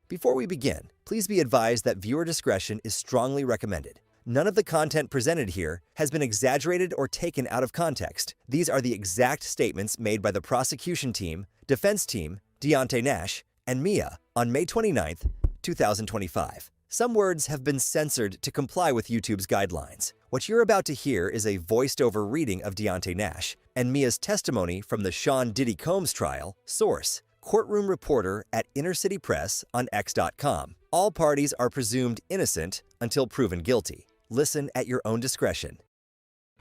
Before we begin, please be advised that viewer discretion is strongly recommended. None of the content presented here has been exaggerated or taken out of context. These are the exact statements made by the prosecution team, defense team, Deontay Nash, and Mia on May 29th, 2025. Some words have been censored to comply with YouTube's guidelines. What you're about to hear is a voiced-over reading of Deontay Nash and Mia's testimony from the Sean Diddy Combs trial. Source: Courtroom reporter at Inner City Press on X.com. All parties are presumed innocent until proven guilty. Listen at your own discretion.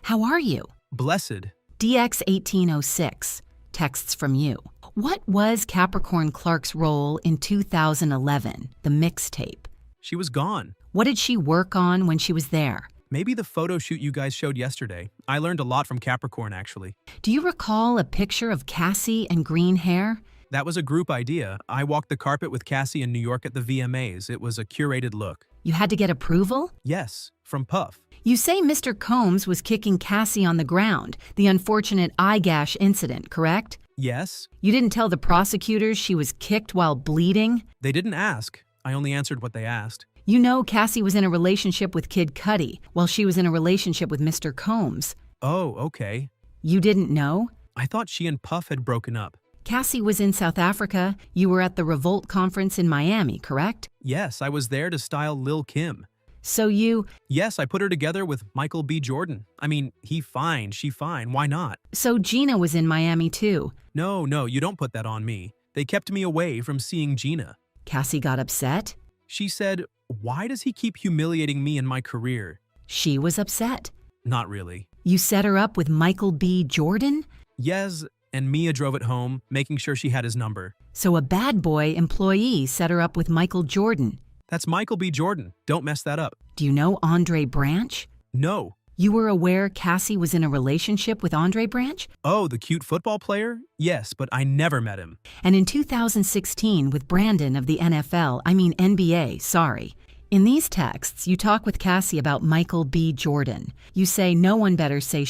How are you? Blessed. DX1806. Texts from you. What was Capricorn Clark's role in 2011, the mixtape? She was gone. What did she work on when she was there? Maybe the photo shoot you guys showed yesterday. I learned a lot from Capricorn, actually. Do you recall a picture of Cassie and green hair? That was a group idea. I walked the carpet with Cassie in New York at the VMAs. It was a curated look. You had to get approval? Yes, from Puff. You say Mr. Combs was kicking Cassie on the ground, the unfortunate eye gash incident, correct? Yes. You didn't tell the prosecutors she was kicked while bleeding? They didn't ask. I only answered what they asked. You know Cassie was in a relationship with Kid Cudi, while she was in a relationship with Mr. Combs. Oh, okay. You didn't know? I thought she and Puff had broken up. Cassie was in South Africa. You were at the Revolt conference in Miami, correct? Yes, I was there to style Lil' Kim. So you... Yes, I put her together with Michael B. Jordan. I mean, he fine, she fine, why not? So Gina was in Miami too? No, you don't put that on me. They kept me away from seeing Gina. Cassie got upset? She said, "Why does he keep humiliating me in my career?" She was upset? Not really. You set her up with Michael B. Jordan? Yes, and Mia drove it home, making sure she had his number. So a bad boy employee set her up with Michael Jordan. That's Michael B. Jordan. Don't mess that up. Do you know Andre Branch? No. You were aware Cassie was in a relationship with Andre Branch? Oh, the cute football player? Yes, but I never met him. And in 2016 with Brandon of the NBA, sorry. In these texts, you talk with Cassie about Michael B. Jordan. You say no one better say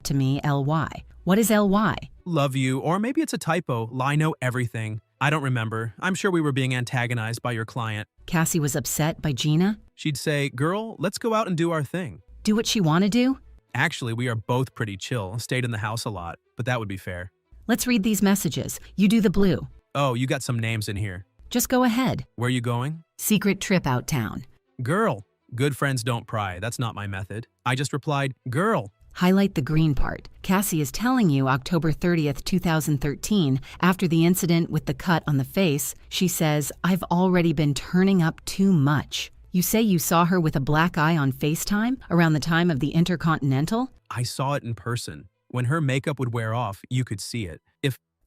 to me, LY. What is LY? Love you, or maybe it's a typo. Lie know everything. I don't remember. I'm sure we were being antagonized by your client. Cassie was upset by Gina? She'd say, "Girl, let's go out and do our thing." Do what she want to do? Actually, we are both pretty chill, stayed in the house a lot, but that would be fair. Let's read these messages. You do the blue. Oh, you got some names in here. Just go ahead. Where you going? Secret trip out town. Girl. Good friends don't pry. That's not my method. I just replied, "Girl." Highlight the green part. Cassie is telling you October 30th, 2013, after the incident with the cut on the face, she says, "I've already been turning up too much." You say you saw her with a black eye on FaceTime around the time of the Intercontinental? I saw it in person. When her makeup would wear off, you could see it.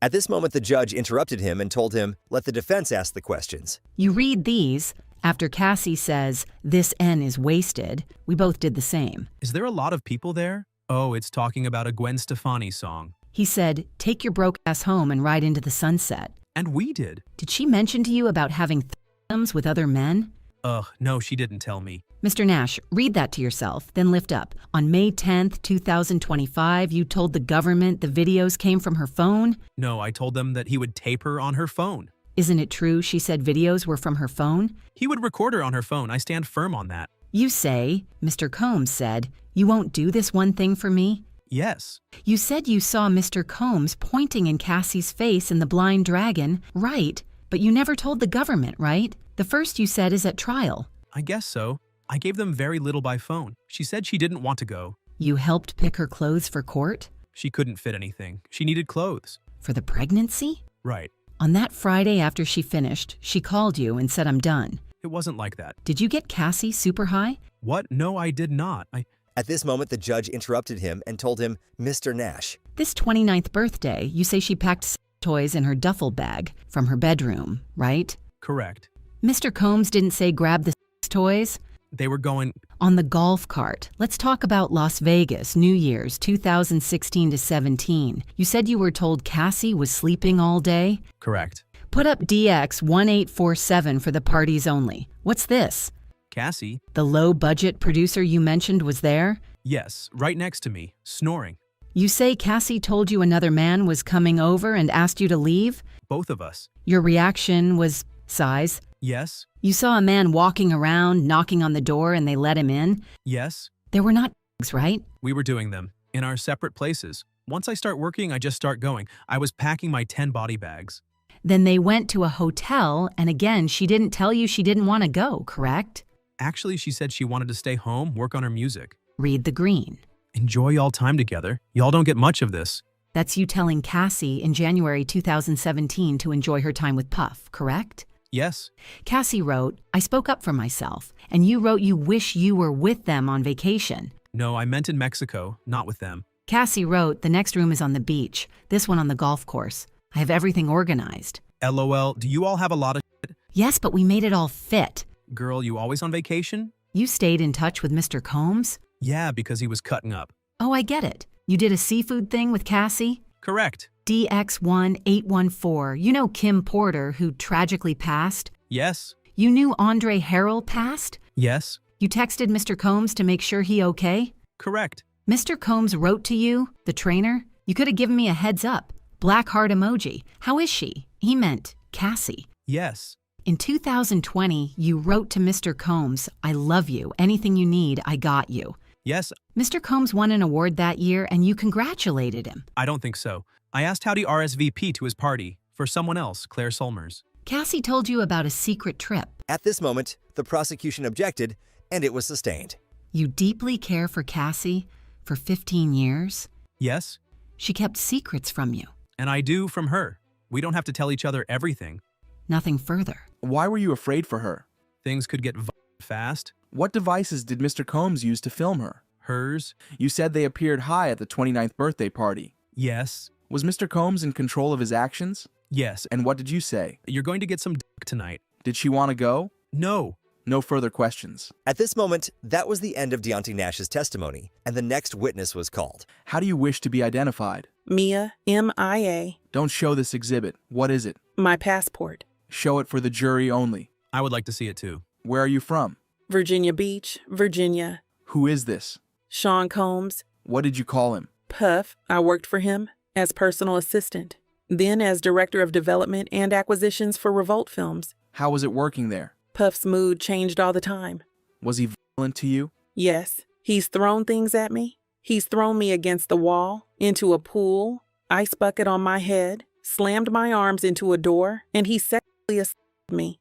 At this moment, the judge interrupted him and told him, "Let the defense ask the questions." You read these. After Cassie says, "This N is wasted," we both did the same. Is there a lot of people there? Oh, it's talking about a Gwen Stefani song. He said, "Take your broke ass home and ride into the sunset." And we did. Did she mention to you about having th***ums with other men? Ugh, no, she didn't tell me. Mr. Nash, read that to yourself, then lift up. On May 10th, 2025, you told the government the videos came from her phone? No, I told them that he would tape her on her phone. Isn't it true she said videos were from her phone? He would record her on her phone. I stand firm on that. You say, Mr. Combs said, "You won't do this one thing for me?" Yes. You said you saw Mr. Combs pointing in Cassie's face in The Blind Dragon, right? But you never told the government, right? The first you said is at trial. I guess so. I gave them very little by phone. She said she didn't want to go. You helped pick her clothes for court? She couldn't fit anything. She needed clothes. For the pregnancy? Right. On that Friday after she finished, she called you and said, "I'm done." It wasn't like that. Did you get Cassie super high? What? No, I did not. At this moment, the judge interrupted him and told him, "Mr. Nash." This 29th birthday, you say she packed toys in her duffel bag from her bedroom, right? Correct. Mr. Combs didn't say grab the toys? They were going... On the golf cart. Let's talk about Las Vegas, New Year's, 2016 to 17. You said you were told Cassie was sleeping all day? Correct. Put up DX1847 for the parties only. What's this? Cassie? The low-budget producer you mentioned was there? Yes, right next to me, snoring. You say Cassie told you another man was coming over and asked you to leave? Both of us. Your reaction was Size? Yes. You saw a man walking around, knocking on the door, and they let him in? Yes. There were not right? We were doing them in our separate places. Once I start working, I just start going. I was packing my 10 body bags. Then they went to a hotel, and again, she didn't tell you she didn't want to go, correct? Actually, she said she wanted to stay home, work on her music. Read the green. Enjoy y'all time together. Y'all don't get much of this. That's you telling Cassie in January 2017 to enjoy her time with Puff, correct? Yes. Cassie wrote, I spoke up for myself, and you wrote you wish you were with them on vacation. No, I meant in Mexico, not with them. Cassie wrote, the next room is on the beach, this one on the golf course. I have everything organized. LOL, do you all have a lot of shit? Yes, but we made it all fit. Girl, you always on vacation? You stayed in touch with Mr. Combs? Yeah, because he was cutting up. Oh, I get it. You did a seafood thing with Cassie? Correct. DX1814, you know Kim Porter, who tragically passed? Yes. You knew Andre Harrell passed? Yes. You texted Mr. Combs to make sure he okay? Correct. Mr. Combs wrote to you, the trainer? You could have given me a heads up. Black heart emoji. How is she? He meant Cassie. Yes. In 2020, you wrote to Mr. Combs, I love you. Anything you need, I got you. Yes. Mr. Combs won an award that year, and you congratulated him. I don't think so. I asked how to RSVP to his party for someone else, Claire Solmers. Cassie told you about a secret trip. At this moment, the prosecution objected, and it was sustained. You deeply care for Cassie for 15 years? Yes. She kept secrets from you. And I do from her. We don't have to tell each other everything. Nothing further. Why were you afraid for her? Things could get fast. What devices did Mr. Combs use to film her? Hers. You said they appeared high at the 29th birthday party. Yes. Was Mr. Combs in control of his actions? Yes. And what did you say? You're going to get some tonight. Did she want to go? No. No further questions. At this moment, that was the end of Deontay Nash's testimony, and the next witness was called. How do you wish to be identified? Mia, M-I-A, Don't show this exhibit. What is it? my passport. Show it for the jury only. I would like to see it too. Where are you from? Virginia Beach, Virginia. Who is this? Sean Combs, What did you call him? Puff. I worked for him as personal assistant, then as director of development and acquisitions for Revolt Films. How was it working there? Puff's mood changed all the time. Was he violent to you? Yes, he's thrown things at me. He's thrown me against the wall, into a pool, ice bucket on my head, slammed my arms into a door, and he sexually assaulted me.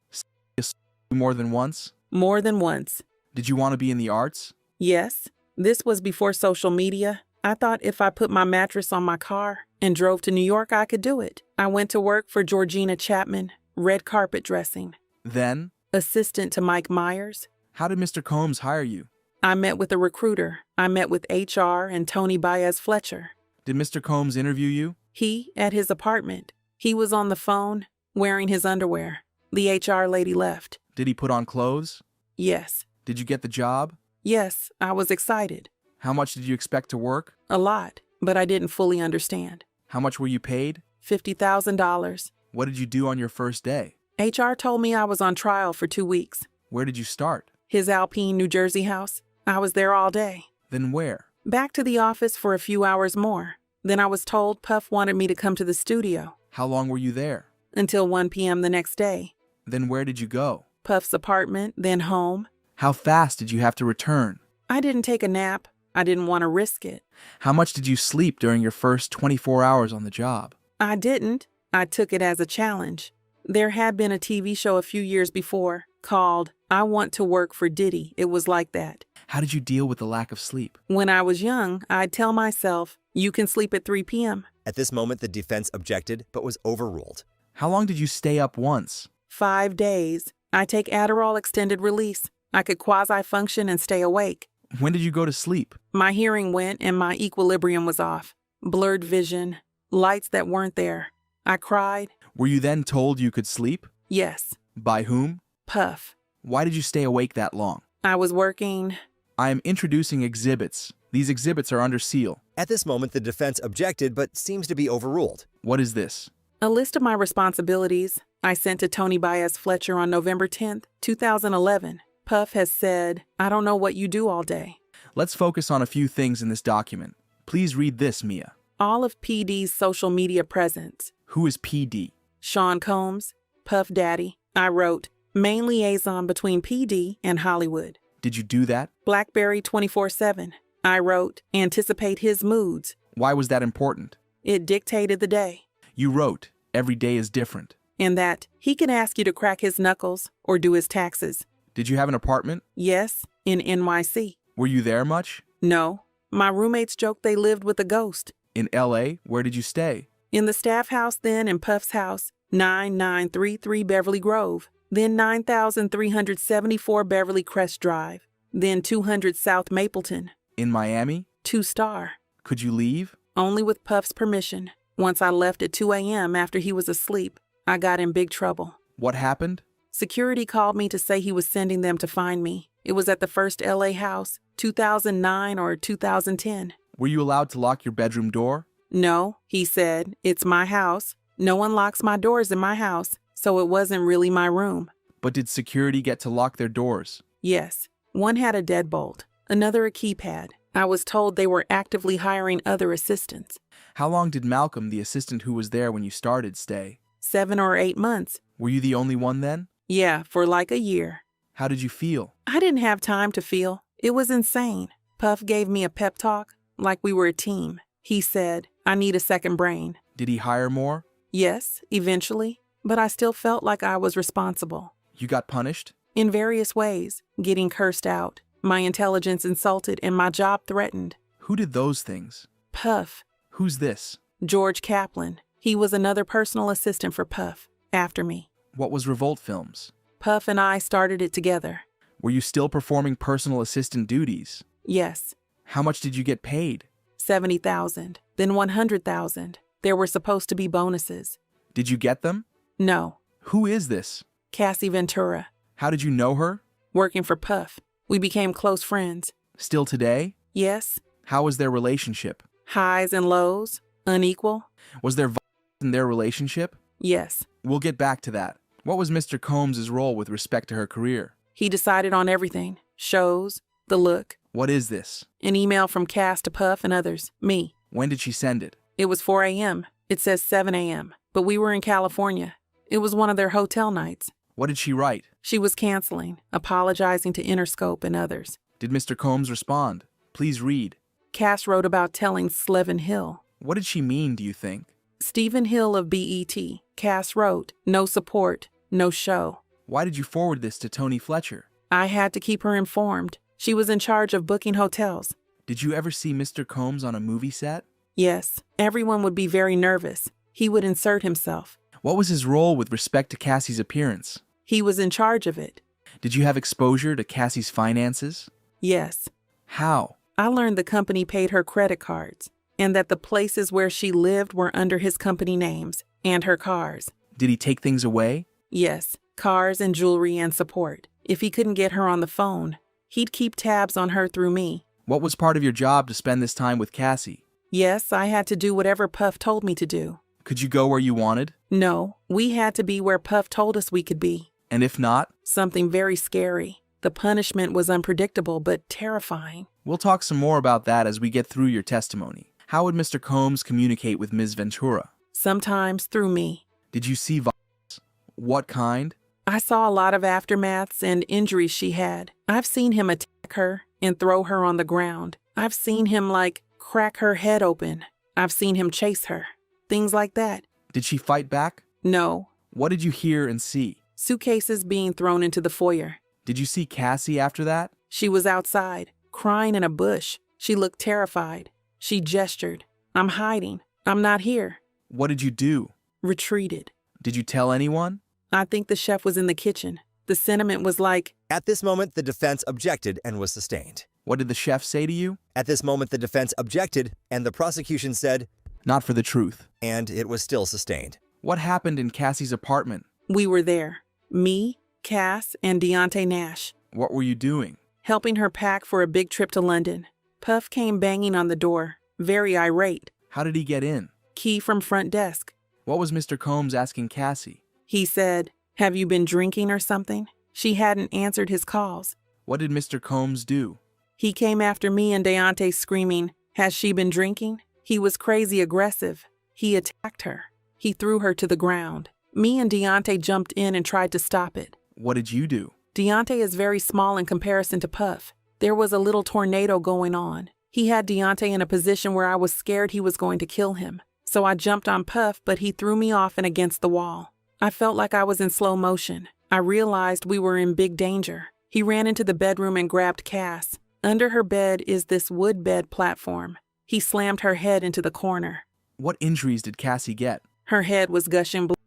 More than once? More than once. Did you want to be in the arts? Yes, this was before social media. I thought if I put my mattress on my car and drove to New York, I could do it. I went to work for Georgina Chapman, red carpet dressing. Then? Assistant to Mike Myers. How did Mr. Combs hire you? I met with a recruiter. I met with HR and Tony Baez Fletcher. Did Mr. Combs interview you? He at his apartment. He was on the phone, wearing his underwear. The HR lady left. Did he put on clothes? Yes. Did you get the job? Yes, I was excited. How much did you expect to work? A lot, but I didn't fully understand. How much were you paid? $50,000. What did you do on your first day? HR told me I was on trial for 2 weeks. Where did you start? His Alpine, New Jersey house. I was there all day. Then where? Back to the office for a few hours more. Then I was told Puff wanted me to come to the studio. How long were you there? Until 1 p.m. the next day. Then where did you go? Puff's apartment, then home. How fast did you have to return? I didn't take a nap. I didn't want to risk it. How much did you sleep during your first 24 hours on the job? I didn't. I took it as a challenge. There had been a TV show a few years before called I Want to Work for Diddy. It was like that. How did you deal with the lack of sleep? When I was young, I'd tell myself, you can sleep at 3 p.m. At this moment, the defense objected, but was overruled. How long did you stay up once? 5 days. I take Adderall extended release. I could quasi-function and stay awake. When did you go to sleep? My hearing went and my equilibrium was off. Blurred vision, lights that weren't there. I cried. Were you then told you could sleep? Yes. By whom? Puff. Why did you stay awake that long? I was working. I am introducing exhibits. These exhibits are under seal. At this moment, the defense objected, but seems to be overruled. What is this? A list of my responsibilities I sent to Tony Baez Fletcher on November 10th, 2011. Puff has said, I don't know what you do all day. Let's focus on a few things in this document. Please read this, Mia. All of PD's social media presence. Who is PD? Sean Combs, Puff Daddy. I wrote, main liaison between PD and Hollywood. Did you do that? BlackBerry 24/7. I wrote, anticipate his moods. Why was that important? It dictated the day. You wrote, every day is different. And that he can ask you to crack his knuckles or do his taxes. Did you have an apartment? Yes, in NYC. Were you there much? No. My roommates joked they lived with a ghost. In LA, where did you stay? In the staff house then and Puff's house, 9933 Beverly Grove, then 9374 Beverly Crest Drive, then 200 South Mapleton. In Miami? 2-star. Could you leave? Only with Puff's permission. Once I left at 2 a.m. after he was asleep, I got in big trouble. What happened? Security called me to say he was sending them to find me. It was at the first LA house, 2009 or 2010. Were you allowed to lock your bedroom door? No, he said, it's my house. No one locks my doors in my house, so it wasn't really my room. But did security get to lock their doors? Yes. One had a deadbolt, another a keypad. I was told they were actively hiring other assistants. How long did Malcolm, the assistant who was there when you started, stay? 7 or 8 months. Were you the only one then? Yeah, for like a year. How did you feel? I didn't have time to feel. It was insane. Puff gave me a pep talk, like we were a team. He said, I need a second brain. Did he hire more? Yes, eventually, but I still felt like I was responsible. You got punished? In various ways, getting cursed out, my intelligence insulted, and my job threatened. Who did those things? Puff. Who's this? George Kaplan. He was another personal assistant for Puff, after me. What was Revolt Films? Puff and I started it together. Were you still performing personal assistant duties? Yes. How much did you get paid? $70,000, then $100,000. There were supposed to be bonuses. Did you get them? No. Who is this? Cassie Ventura. How did you know her? Working for Puff. We became close friends. Still today? Yes. How was their relationship? Highs and lows. Unequal. Was there violence in their relationship? Yes. We'll get back to that. What was Mr. Combs' role with respect to her career? He decided on everything. Shows, the look. What is this? An email from Cass to Puff and others. Me. When did she send it? It was 4 a.m. It says 7 a.m. But we were in California. It was one of their hotel nights. What did she write? She was canceling, apologizing to Interscope and others. Did Mr. Combs respond? Please read. Cass wrote about telling Slevin Hill. What did she mean, do you think? Stephen Hill of BET. Cass wrote, no support, no show. Why did you forward this to Tony Fletcher? I had to keep her informed. She was in charge of booking hotels. Did you ever see Mr. Combs on a movie set? Yes, everyone would be very nervous. He would insert himself. What was his role with respect to Cassie's appearance? He was in charge of it. Did you have exposure to Cassie's finances? Yes. How? I learned the company paid her credit cards, and that the places where she lived were under his company names, and her cars. Did he take things away? Yes, cars and jewelry and support. If he couldn't get her on the phone, he'd keep tabs on her through me. What was part of your job to spend this time with Cassie? Yes, I had to do whatever Puff told me to do. Could you go where you wanted? No, we had to be where Puff told us we could be. And if not? Something very scary. The punishment was unpredictable but terrifying. We'll talk some more about that as we get through your testimony. How would Mr. Combs communicate with Ms. Ventura? Sometimes through me. Did you see violence? What kind? I saw a lot of aftermaths and injuries she had. I've seen him attack her and throw her on the ground. I've seen him, crack her head open. I've seen him chase her. Things like that. Did she fight back? No. What did you hear and see? Suitcases being thrown into the foyer. Did you see Cassie after that? She was outside, crying in a bush. She looked terrified. She gestured. I'm hiding. I'm not here. What did you do? Retreated. Did you tell anyone? I think the chef was in the kitchen. The sentiment was like... At this moment, the defense objected and was sustained. What did the chef say to you? At this moment, the defense objected, and the prosecution said, Not for the truth. and it was still sustained. What happened in Cassie's apartment? We were there. Me, Cass, and Deonte Nash. What were you doing? Helping her pack for a big trip to London. Puff came banging on the door, very irate. How did he get in? Key from front desk. What was Mr. Combs asking Cassie? He said, have you been drinking or something? She hadn't answered his calls. What did Mr. Combs do? He came after me and Deonte screaming, has she been drinking? He was crazy aggressive. He attacked her. He threw her to the ground. Me and Deontay jumped in and tried to stop it. What did you do? Deontay is very small in comparison to Puff. There was a little tornado going on. He had Deontay in a position where I was scared he was going to kill him. So I jumped on Puff, but he threw me off and against the wall. I felt like I was in slow motion. I realized we were in big danger. He ran into the bedroom and grabbed Cass. Under her bed is this wood bed platform. He slammed her head into the corner. What injuries did Cassie get? Her head was gushing blood.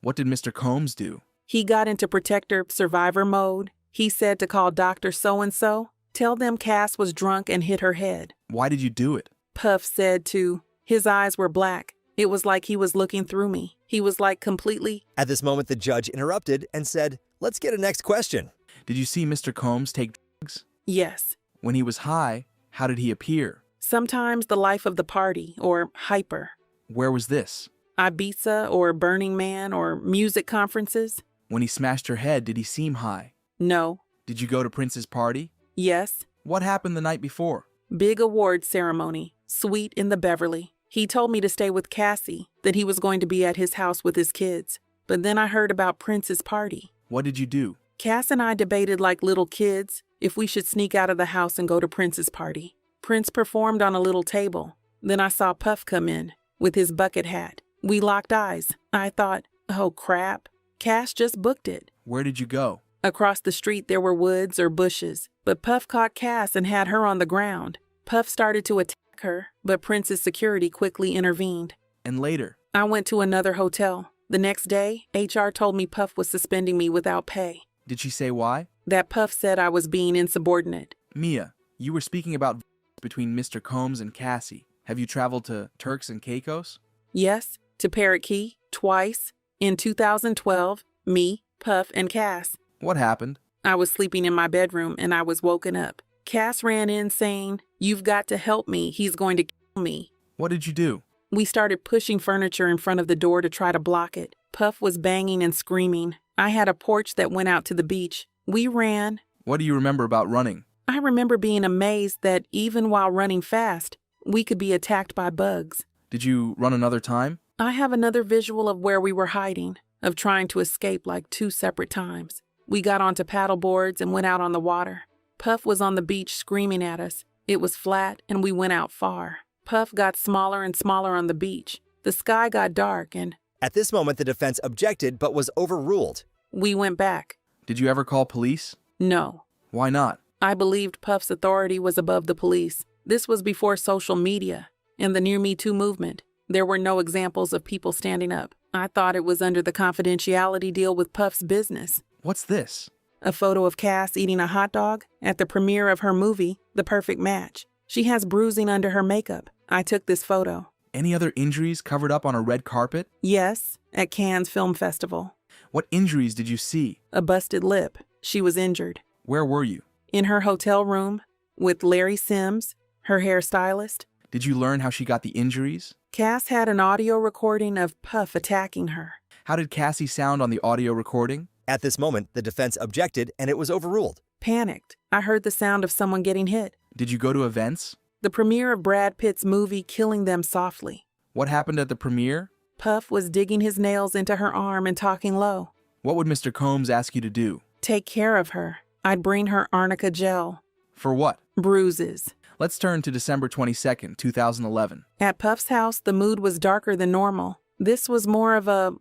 What did Mr. Combs do? He got into protector survivor mode. He said to call Dr. So-and-so. Tell them Cass was drunk and hit her head. Why did you do it? Puff said to. His eyes were black. It was like he was looking through me. He was like completely. At this moment, the judge interrupted and said, "Let's get a next question." Did you see Mr. Combs take drugs? Yes. When he was high, how did he appear? Sometimes the life of the party, or hyper. Where was this? Ibiza or Burning Man or music conferences. When he smashed her head, did he seem high? No. Did you go to Prince's party? Yes. What happened the night before? Big award ceremony. Suite in the Beverly. He told me to stay with Cassie, that he was going to be at his house with his kids. But then I heard about Prince's party. What did you do? Cass and I debated like little kids if we should sneak out of the house and go to Prince's party. Prince performed on a little table. Then I saw Puff come in with his bucket hat. We locked eyes. I thought, oh crap. Cass just booked it. Where did you go? Across the street there were woods or bushes, but Puff caught Cass and had her on the ground. Puff started to attack her, but Prince's security quickly intervened. And later? I went to another hotel. The next day, HR told me Puff was suspending me without pay. Did she say why? That Puff said I was being insubordinate. Mia, you were speaking about between Mr. Combs and Cassie. Have you traveled to Turks and Caicos? Yes, to Parrot Key, twice. In 2012, me, Puff, and Cass. What happened? I was sleeping in my bedroom and I was woken up. Cass ran in saying, "You've got to help me. He's going to kill me." What did you do? We started pushing furniture in front of the door to try to block it. Puff was banging and screaming. I had a porch that went out to the beach. We ran. What do you remember about running? I remember being amazed that even while running fast, we could be attacked by bugs. Did you run another time? I have another visual of where we were hiding, of trying to escape like 2 separate times. We got onto paddle boards and went out on the water. Puff was on the beach screaming at us. It was flat and we went out far. Puff got smaller and smaller on the beach. The sky got dark and... At this moment, the defense objected but was overruled. We went back. Did you ever call police? No. Why not? I believed Puff's authority was above the police. This was before social media and the Near Me Too movement. There were no examples of people standing up. I thought it was under the confidentiality deal with Puff's business. What's this? A photo of Cass eating a hot dog at the premiere of her movie, The Perfect Match. She has bruising under her makeup. I took this photo. Any other injuries covered up on a red carpet? Yes, at Cannes Film Festival. What injuries did you see? A busted lip. She was injured. Where were you? In her hotel room with Larry Sims, her hairstylist. Did you learn how she got the injuries? Cass had an audio recording of Puff attacking her. How did Cassie sound on the audio recording? At this moment, the defense objected and it was overruled. Panicked. I heard the sound of someone getting hit. Did you go to events? The premiere of Brad Pitt's movie Killing Them Softly. What happened at the premiere? Puff was digging his nails into her arm and talking low. What would Mr. Combs ask you to do? Take care of her. I'd bring her arnica gel. For what? Bruises. Let's turn to December 22nd, 2011. At Puff's house, the mood was darker than normal. This was more of a,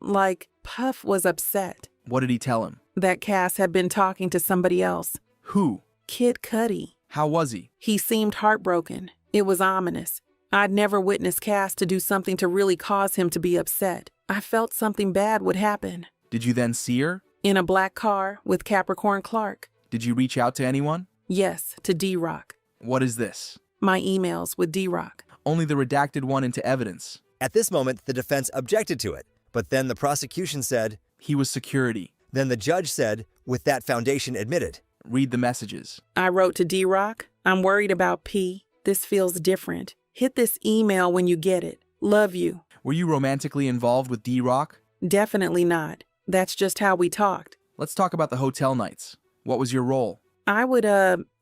Puff was upset. What did he tell him? That Cass had been talking to somebody else. Who? Kid Cudi. How was he? He seemed heartbroken. It was ominous. I'd never witnessed Cass to do something to really cause him to be upset. I felt something bad would happen. Did you then see her? In a black car with Capricorn Clark. Did you reach out to anyone? Yes, to D-Rock. What is this? My emails with D-Rock. Only the redacted one into evidence. At this moment, the defense objected to it, but then the prosecution said, He was security. Then the judge said, with that foundation admitted. Read the messages. I wrote to D-Rock, I'm worried about P. This feels different. Hit this email when you get it. Love you. Were you romantically involved with D-Rock? Definitely not. That's just how we talked. Let's talk about the hotel nights. What was your role? I would,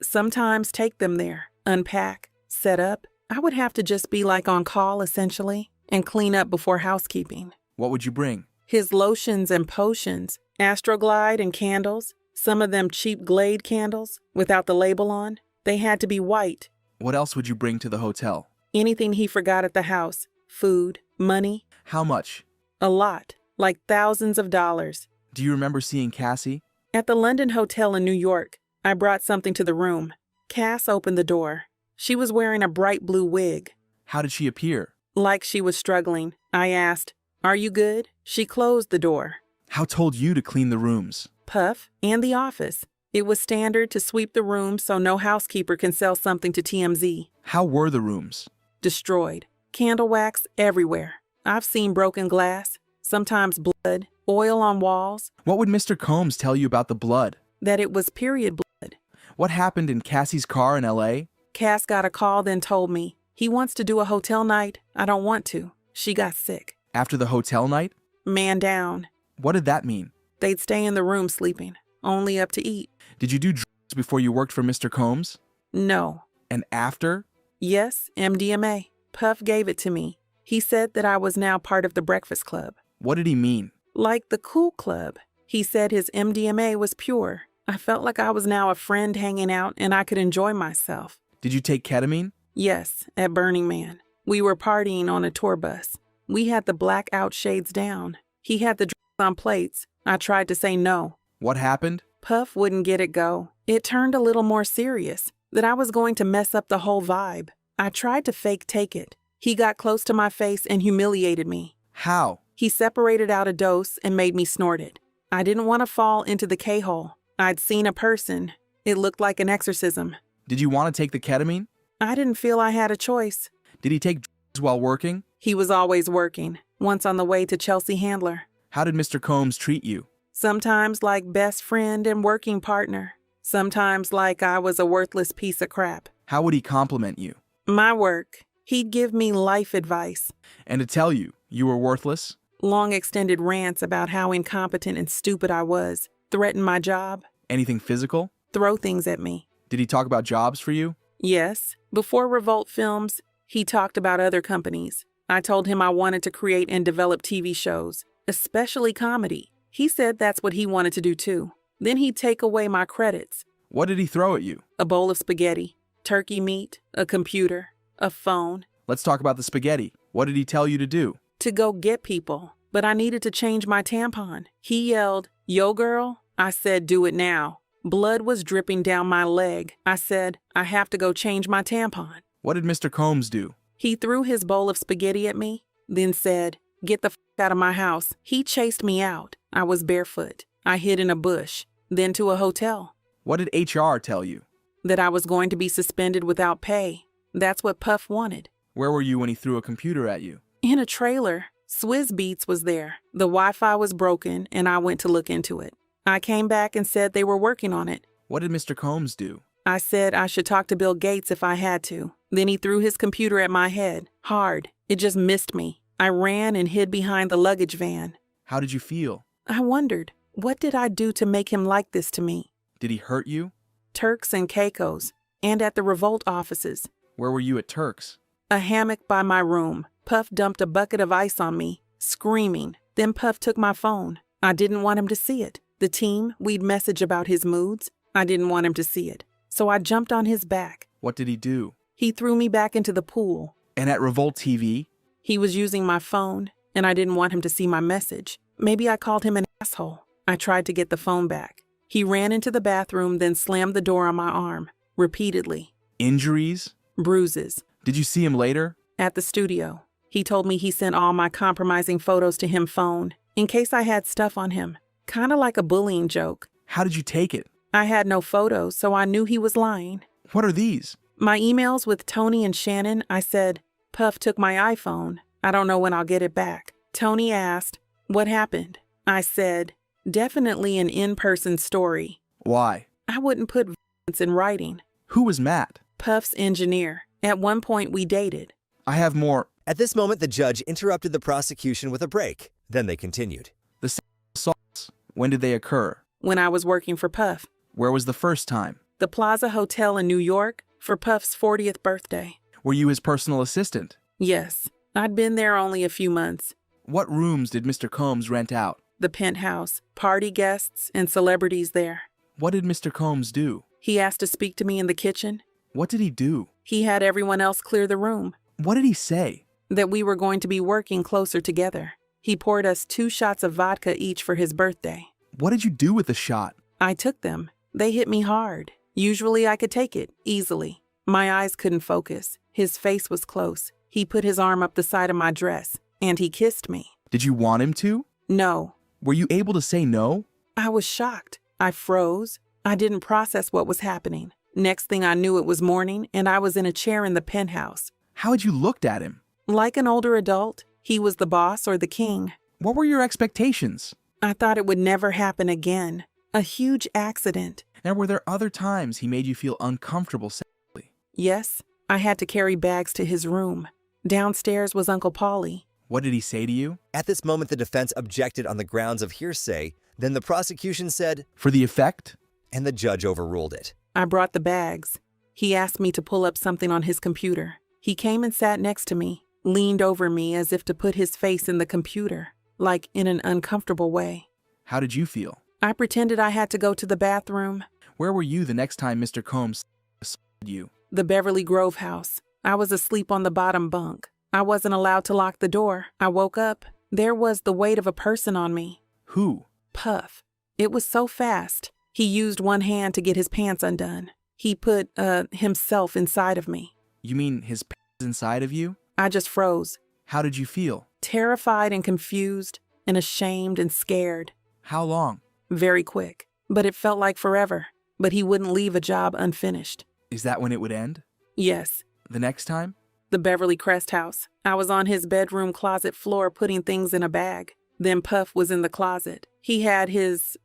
sometimes take them there, unpack, set up. I would have to just be like on call, essentially, and clean up before housekeeping. What would you bring? His lotions and potions, Astroglide and candles, some of them cheap Glade candles without the label on. They had to be white. What else would you bring to the hotel? Anything he forgot at the house. Food, money. How much? A lot, like thousands of dollars. Do you remember seeing Cassie? At the London Hotel in New York, I brought something to the room. Cass opened the door. She was wearing a bright blue wig. How did she appear? Like she was struggling. I asked, "Are you good?" She closed the door. How told you to clean the rooms? Puff and the office. It was standard to sweep the room so no housekeeper can sell something to TMZ. How were the rooms? Destroyed. Candle wax everywhere. I've seen broken glass, sometimes blood, oil on walls. What would Mr. Combs tell you about the blood? That it was period blood. What happened in Cassie's car in LA? Cass got a call, then told me, "He wants to do a hotel night. I don't want to." She got sick. After the hotel night? Man down. What did that mean? They'd stay in the room sleeping, only up to eat. Did you do drugs before you worked for Mr. Combs? No. And after? Yes, MDMA. Puff gave it to me. He said that I was now part of the Breakfast Club. What did he mean? Like the cool club. He said his MDMA was pure. I felt like I was now a friend hanging out and I could enjoy myself. Did you take ketamine? Yes, at Burning Man. We were partying on a tour bus. We had the blackout shades down. He had the drinks on plates. I tried to say no. What happened? Puff wouldn't get it go. It turned a little more serious, that I was going to mess up the whole vibe. I tried to fake take it. He got close to my face and humiliated me. How? He separated out a dose and made me snort it. I didn't want to fall into the K-hole. I'd seen a person. It looked like an exorcism. Did you want to take the ketamine? I didn't feel I had a choice. Did he take drugs while working? He was always working, once on the way to Chelsea Handler. How did Mr. Combs treat you? Sometimes like best friend and working partner. Sometimes like I was a worthless piece of crap. How would he compliment you? My work. He'd give me life advice. And to tell you were worthless? Long extended rants about how incompetent and stupid I was. Threaten my job. Anything physical? Throw things at me. Did he talk about jobs for you? Yes. Before Revolt Films, he talked about other companies. I told him I wanted to create and develop TV shows, especially comedy. He said that's what he wanted to do too. Then he'd take away my credits. What did he throw at you? A bowl of spaghetti, turkey meat, a computer, a phone. Let's talk about the spaghetti. What did he tell you to do? To go get people, but I needed to change my tampon. He yelled, "Yo, girl." I said, "Do it now." Blood was dripping down my leg. I said, "I have to go change my tampon." What did Mr. Combs do? He threw his bowl of spaghetti at me, then said, "Get the f*** out of my house." He chased me out. I was barefoot. I hid in a bush, then to a hotel. What did HR tell you? That I was going to be suspended without pay. That's what Puff wanted. Where were you when he threw a computer at you? In a trailer. Swizz Beatz was there. The Wi-Fi was broken, and I went to look into it. I came back and said they were working on it. What did Mr. Combs do? I said I should talk to Bill Gates if I had to. Then he threw his computer at my head. Hard. It just missed me. I ran and hid behind the luggage van. How did you feel? I wondered, what did I do to make him like this to me? Did he hurt you? Turks and Caicos, and at the Revolt offices. Where were you at Turks? A hammock by my room. Puff dumped a bucket of ice on me, screaming. Then Puff took my phone. I didn't want him to see it. The team, we'd message about his moods. I didn't want him to see it. So I jumped on his back. What did he do? He threw me back into the pool. And at Revolt TV? He was using my phone, and I didn't want him to see my message. Maybe I called him an asshole. I tried to get the phone back. He ran into the bathroom, then slammed the door on my arm, repeatedly. Injuries? Bruises. Did you see him later? At the studio. He told me he sent all my compromising photos to him phone, in case I had stuff on him. Kinda like a bullying joke. How did you take it? I had no photos, so I knew he was lying. What are these? My emails with Tony and Shannon, I said, Puff took my iPhone. I don't know when I'll get it back. Tony asked, what happened? I said, definitely an in-person story. Why? I wouldn't put violence in writing. Who was Matt? Puff's engineer. At one point, we dated. I have more. At this moment, the judge interrupted the prosecution with a break. Then they continued. The assaults, when did they occur? When I was working for Puff. Where was the first time? The Plaza Hotel in New York for Puff's 40th birthday. Were you his personal assistant? Yes. I'd been there only a few months. What rooms did Mr. Combs rent out? The penthouse, party guests, and celebrities there. What did Mr. Combs do? He asked to speak to me in the kitchen. What did he do? He had everyone else clear the room. What did he say? That we were going to be working closer together. He poured us 2 shots of vodka each for his birthday. What did you do with the shot? I took them. They hit me hard. Usually I could take it, easily. My eyes couldn't focus. His face was close. He put his arm up the side of my dress, and he kissed me. Did you want him to? No. Were you able to say no? I was shocked. I froze. I didn't process what was happening. Next thing I knew, it was morning, and I was in a chair in the penthouse. How had you looked at him? Like an older adult, he was the boss or the king. What were your expectations? I thought it would never happen again. A huge accident. And were there other times he made you feel uncomfortable sexually? Yes, I had to carry bags to his room. Downstairs was Uncle Paulie. What did he say to you? At this moment, the defense objected on the grounds of hearsay. Then the prosecution said, For the effect? and the judge overruled it. I brought the bags. He asked me to pull up something on his computer. He came and sat next to me, leaned over me as if to put his face in the computer, like in an uncomfortable way. How did you feel? I pretended I had to go to the bathroom. Where were you the next time Mr. Combs assaulted you? The Beverly Grove house. I was asleep on the bottom bunk. I wasn't allowed to lock the door. I woke up. There was the weight of a person on me. Who? Puff. It was so fast. He used one hand to get his pants undone. He put, himself inside of me. You mean his pants inside of you? I just froze. How did you feel? Terrified and confused and ashamed and scared. How long? Very quick. But it felt like forever. But he wouldn't leave a job unfinished. Is that when it would end? Yes. The next time? The Beverly Crest house. I was on his bedroom closet floor putting things in a bag. Then Puff was in the closet. He had his,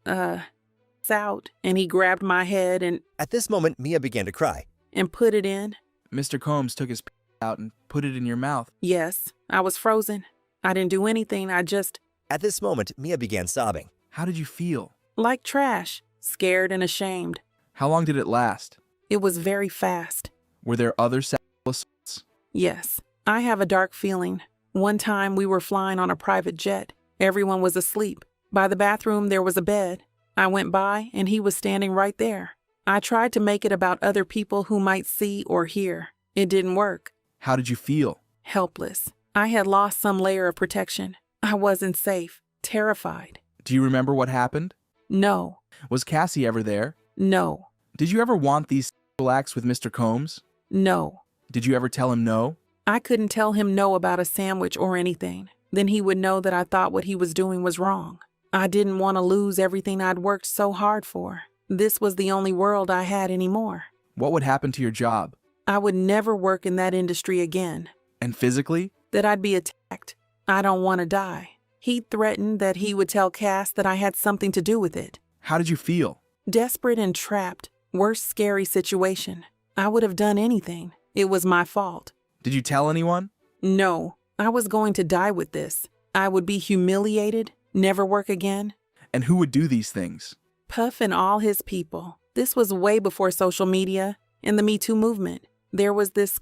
out, and he grabbed my head and At this moment, Mia began to cry. put it in. Mr. Combs took his pants out and put it in your mouth. Yes, I was frozen. I didn't do anything. I just, At this moment, Mia began sobbing. How did you feel? like trash, scared and ashamed. How long did it last? It was very fast. Were there other sexual assaults? Yes, I have a dark feeling. One time we were flying on a private jet. Everyone was asleep. By the bathroom, there was a bed. I went by, and he was standing right there. I tried to make it about other people who might see or hear. It didn't work. How did you feel? Helpless. I had lost some layer of protection. I wasn't safe. Terrified. Do you remember what happened? No. Was Cassie ever there? No. Did you ever want these sexual acts with Mr. Combs? No. Did you ever tell him no? I couldn't tell him no about a sandwich or anything. Then he would know that I thought what he was doing was wrong. I didn't want to lose everything I'd worked so hard for. This was the only world I had anymore. What would happen to your job? I would never work in that industry again. And physically? That I'd be attacked. I don't want to die. He threatened that he would tell Cass that I had something to do with it. How did you feel? Desperate and trapped. Worst scary situation. I would have done anything. It was my fault. Did you tell anyone? No. I was going to die with this. I would be humiliated, never work again. And who would do these things? Puff and all his people. This was way before social media and the Me Too movement. There was this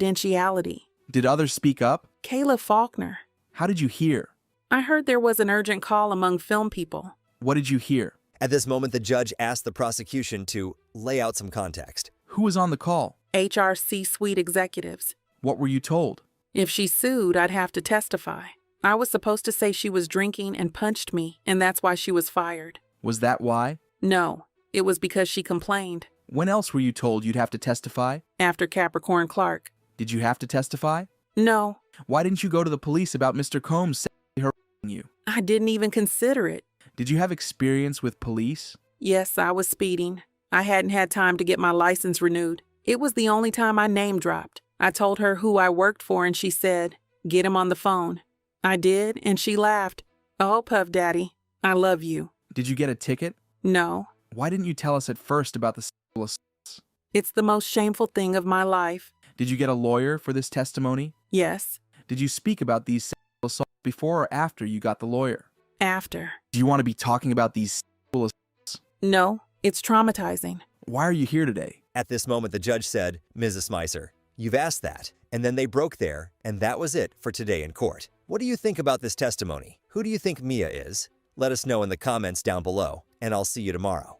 confidentiality. Did others speak up? Kayla Faulkner. How did you hear? I heard there was an urgent call among film people. What did you hear? At this moment, the judge asked the prosecution to lay out some context. Who was on the call? HR C-suite executives. What were you told? If she sued, I'd have to testify. I was supposed to say she was drinking and punched me, and that's why she was fired. Was that why? No, it was because she complained. When else were you told you'd have to testify? After Capricorn Clark. Did you have to testify? No, Why didn't you go to the police about Mr. Combs sexually harassing you? I didn't even consider it. Did you have experience with police? Yes, I was speeding. I hadn't had time to get my license renewed. It was the only time I name dropped. I told her who I worked for and she said, "Get him on the phone." I did, and she laughed. "Oh, Puff Daddy, I love you." Did you get a ticket? No, Why didn't you tell us at first about the sexual assaults? it's the most shameful thing of my life. Did you get a lawyer for this testimony? Yes, Did you speak about these sexual assaults before or after you got the lawyer? after. Do you want to be talking about these sexual assaults? No, it's traumatizing. Why are you here today? At this moment, the judge said, Mrs. Smyser, you've asked that. And then they broke there, and that was it for today in court. What do you think about this testimony? Who do you think Mia is? Let us know in the comments down below, and I'll see you tomorrow.